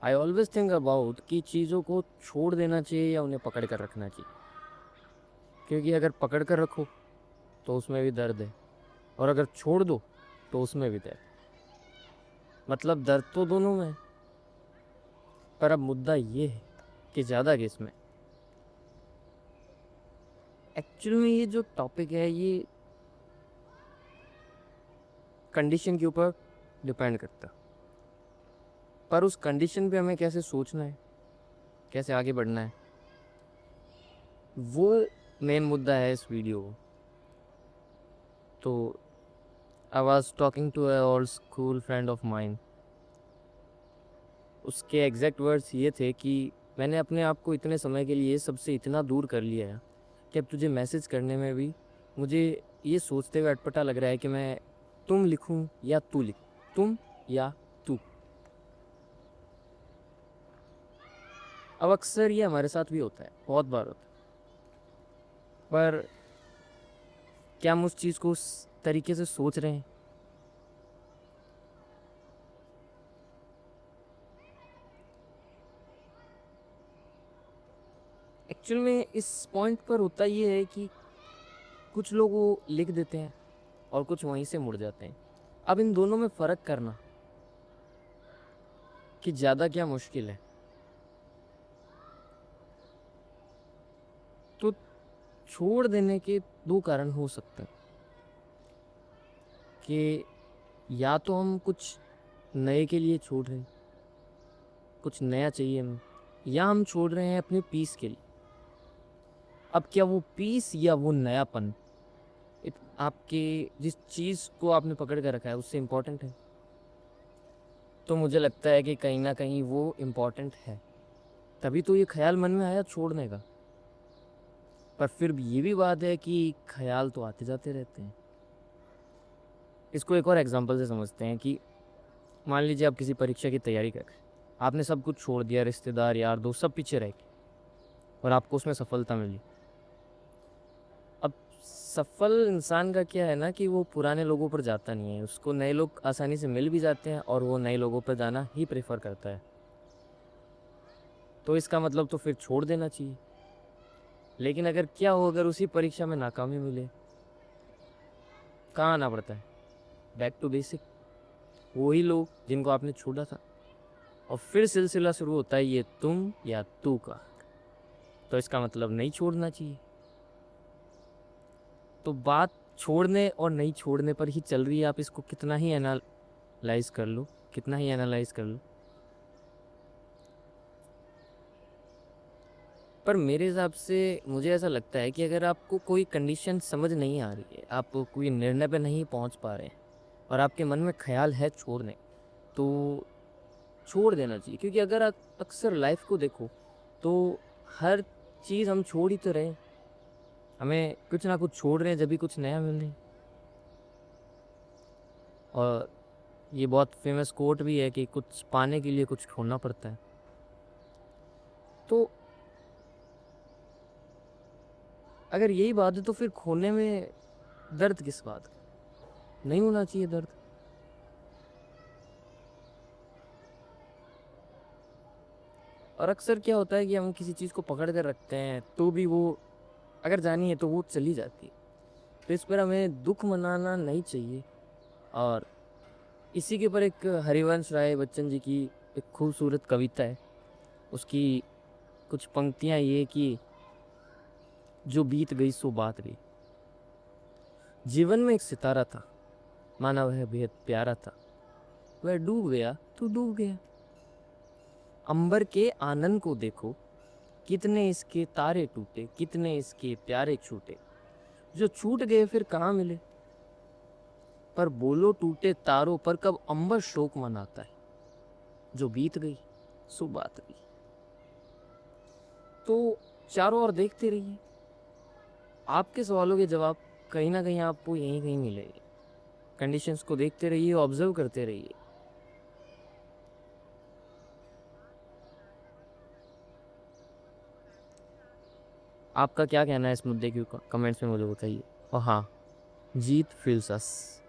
I always think about कि चीज़ों को छोड़ देना चाहिए या उन्हें पकड़ कर रखना चाहिए, क्योंकि अगर पकड़ कर रखो तो उसमें भी दर्द है, और अगर छोड़ दो तो उसमें भी दर्द। मतलब दर्द तो दोनों में है, पर अब मुद्दा ये है कि ज़्यादा किस में। एक्चुअली में ये जो टॉपिक है ये कंडीशन के ऊपर डिपेंड करता है, पर उस कंडीशन पे हमें कैसे सोचना है, कैसे आगे बढ़ना है, वो मेन मुद्दा है इस वीडियो को। तो I was talking to a old school friend of mine. उसके एग्जैक्ट वर्ड्स ये थे कि मैंने अपने आप को इतने समय के लिए सबसे इतना दूर कर लिया है कि अब तुझे मैसेज करने में भी मुझे ये सोचते हुए अटपटा लग रहा है कि मैं तुम लिखूं या तू लिखूं, तुम या तू। अब अक्सर ये हमारे साथ भी होता है, बहुत बार होता है, पर क्या हम उस चीज़ को उस तरीके से सोच रहे हैं? एक्चुअल में इस पॉइंट पर होता ये है कि कुछ लोग वो लिख देते हैं और कुछ वहीं से मुड़ जाते हैं। अब इन दोनों में फ़र्क करना कि ज़्यादा क्या मुश्किल है। तो छोड़ देने के दो कारण हो सकते हैं कि या तो हम कुछ नए के लिए छोड़ रहे हैं, कुछ नया चाहिए हमें, या हम छोड़ रहे हैं अपने पीस के लिए। अब क्या वो पीस या वो नयापन आपके जिस चीज़ को आपने पकड़ कर रखा है उससे इम्पोर्टेंट है? तो मुझे लगता है कि कहीं ना कहीं वो इम्पोर्टेंट है, तभी तो ये ख्याल मन में आया छोड़ने का। पर फिर भी ये भी बात है कि ख्याल तो आते जाते रहते हैं। इसको एक और एग्जांपल से समझते हैं कि मान लीजिए आप किसी परीक्षा की तैयारी कर रहे हैं, आपने सब कुछ छोड़ दिया, रिश्तेदार यार दोस्त सब पीछे रह गए, और आपको उसमें सफलता मिली। अब सफल इंसान का क्या है ना कि वो पुराने लोगों पर जाता नहीं है, उसको नए लोग आसानी से मिल भी जाते हैं और वो नए लोगों पर जाना ही प्रेफर करता है। तो इसका मतलब तो फिर छोड़ देना चाहिए। लेकिन अगर क्या हो, अगर उसी परीक्षा में नाकामी मिले, कहाँ आना पड़ता है? बैक टू बेसिक, वही लोग जिनको आपने छोड़ा था, और फिर सिलसिला शुरू होता है ये तुम या तू का। तो इसका मतलब नहीं छोड़ना चाहिए। तो बात छोड़ने और नहीं छोड़ने पर ही चल रही है, आप इसको कितना ही एनालाइज कर लो, कितना ही एनालाइज कर लो। पर मेरे हिसाब से मुझे ऐसा लगता है कि अगर आपको कोई कंडीशन समझ नहीं आ रही है, आप कोई निर्णय पे नहीं पहुंच पा रहे हैं, और आपके मन में ख्याल है छोड़ने, तो छोड़ देना चाहिए। क्योंकि अगर आप अक्सर लाइफ को देखो तो हर चीज़ हम छोड़ ही तो रहे हैं, हमें कुछ ना कुछ छोड़ रहे हैं जब भी कुछ नया मिल रहा है। और ये बहुत फेमस कोट भी है कि कुछ पाने के लिए कुछ छोड़ना पड़ता है। तो अगर यही बात है तो फिर खोने में दर्द किस बात का? नहीं होना चाहिए दर्द। और अक्सर क्या होता है कि हम किसी चीज़ को पकड़ कर रखते हैं तो भी वो अगर जानी है तो वो चली जाती है। तो इस पर हमें दुख मनाना नहीं चाहिए। और इसी के ऊपर एक हरिवंश राय बच्चन जी की एक खूबसूरत कविता है। उसकी कुछ पंक्तियां ये कि जो बीत गई सो बात रही। जीवन में एक सितारा था, माना वह बेहद प्यारा था, वह डूब गया तो डूब गया। अंबर के आनंद को देखो, कितने इसके तारे टूटे, कितने इसके प्यारे छूटे। जो छूट गए फिर कहाँ मिले, पर बोलो टूटे तारों पर कब अंबर शोक मनाता है। जो बीत गई सो बात रही। तो चारों ओर देखते रहिए, आपके सवालों के जवाब कहीं ना कहीं आपको यहीं कहीं मिलेंगे। कंडीशंस को देखते रहिए, ऑब्जर्व करते रहिए। आपका क्या कहना है इस मुद्दे के ऊपर कमेंट्स में मुझे बताइए। और हाँ, जीत फील्स अस।